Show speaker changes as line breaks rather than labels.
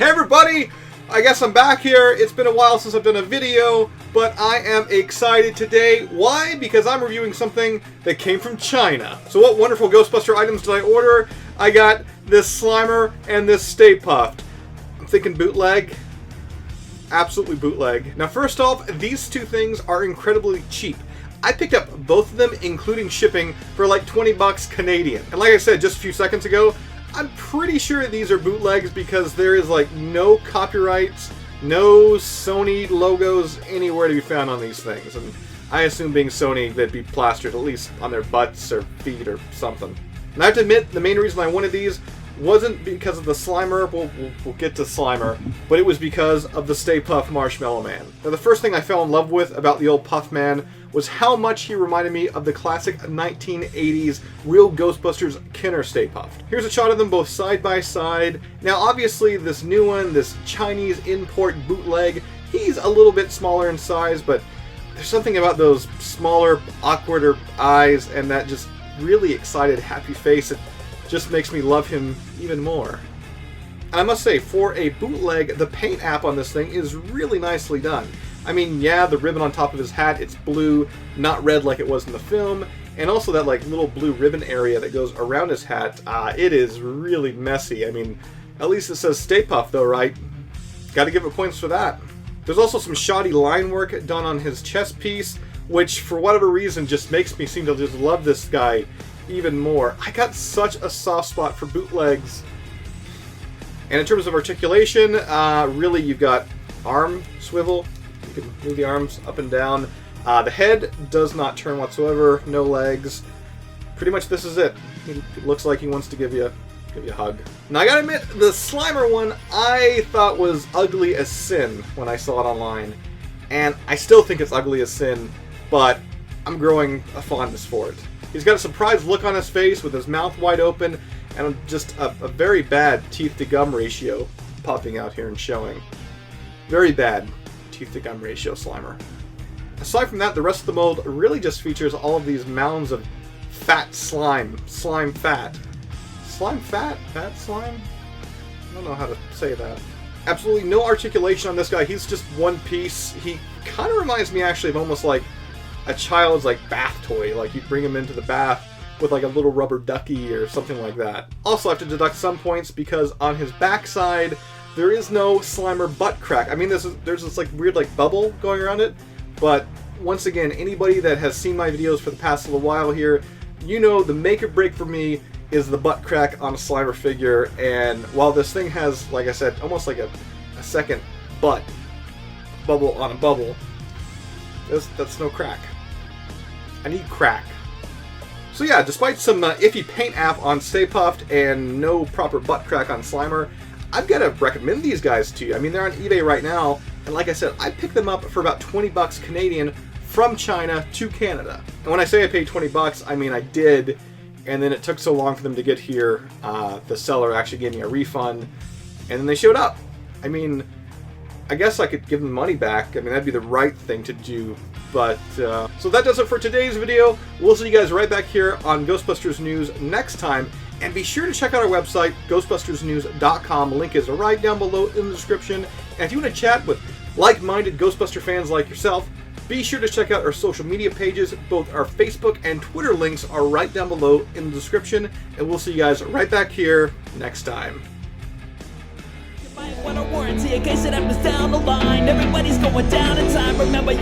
Hey everybody! I guess I'm back here. It's been a while since I've done a video, but I am excited today. Why? Because I'm reviewing something that came from China. So what wonderful Ghostbuster items did I order? I got this Slimer and this Stay Puft. I'm thinking bootleg. Absolutely bootleg. Now first off, these two things are incredibly cheap. I picked up both of them, including shipping, for like 20 bucks Canadian. And like I said just a few seconds ago, I'm pretty sure these are bootlegs because there is like no copyrights, no Sony logos anywhere to be found on these things. And I assume being Sony, they'd be plastered at least on their butts or feet or something. And I have to admit, the main reason I wanted these wasn't because of the Slimer, we'll get to Slimer, but it was because of the Stay Puft Marshmallow Man. Now the first thing I fell in love with about the old Puff Man was how much he reminded me of the classic 1980s Real Ghostbusters Kenner Stay Puft. Here's a shot of them both side by side. Now obviously this new one, this Chinese import bootleg, he's a little bit smaller in size, but there's something about those smaller, awkwarder eyes and that just really excited, happy face that just makes me love him even more. And I must say, for a bootleg, the paint app on this thing is really nicely done. I mean, yeah, the ribbon on top of his hat, it's blue, not red like it was in the film, and also that like little blue ribbon area that goes around his hat, it is really messy. I mean, at least it says Stay Puft though, right? Gotta give it points for that. There's also some shoddy line work done on his chest piece, which for whatever reason just makes me seem to just love this guy even more. I got such a soft spot for bootlegs. And in terms of articulation, really you've got arm swivel. You can move the arms up and down. The head does not turn whatsoever. No legs. Pretty much this is it. It looks like he wants to give you a hug. Now I gotta admit, the Slimer one I thought was ugly as sin when I saw it online. And I still think it's ugly as sin, but I'm growing a fondness for it. He's got a surprised look on his face with his mouth wide open and just a very bad teeth-to-gum ratio popping out here and showing. Very bad teeth-to-gum ratio Slimer. Aside from that, the rest of the mold really just features all of these mounds of fat slime. Slime fat. Slime fat? Fat slime? I don't know how to say that. Absolutely no articulation on this guy. He's just one piece. He kind of reminds me actually of almost like a child's like bath toy, like you'd bring him into the bath with like a little rubber ducky or something like that. Also I have to deduct some points because on his backside there is no Slimer butt crack. I mean there's this like weird like bubble going around it, but once again, anybody that has seen my videos for the past little while here, you know the make or break for me is the butt crack on a Slimer figure. And while this thing has, like I said, almost like a second butt bubble on a bubble, that's no crack. I need crack. So yeah, despite some iffy paint app on Stay Puft and no proper butt crack on Slimer, I've got to recommend these guys to you. I mean, they're on eBay right now, and like I said, I picked them up for about 20 bucks Canadian from China to Canada. And when I say I paid 20 bucks, I mean I did, and then it took so long for them to get here, the seller actually gave me a refund, and then they showed up. I mean, I guess I could give them money back. I mean, that'd be the right thing to do. But, so that does it for today's video. We'll see you guys right back here on Ghostbusters News next time. And be sure to check out our website, ghostbustersnews.com. Link is right down below in the description. And if you want to chat with like-minded Ghostbuster fans like yourself, be sure to check out our social media pages. Both our Facebook and Twitter links are right down below in the description. And we'll see you guys right back here next time.
Want a warranty in case it happens down the line. Everybody's going down in time. Remember you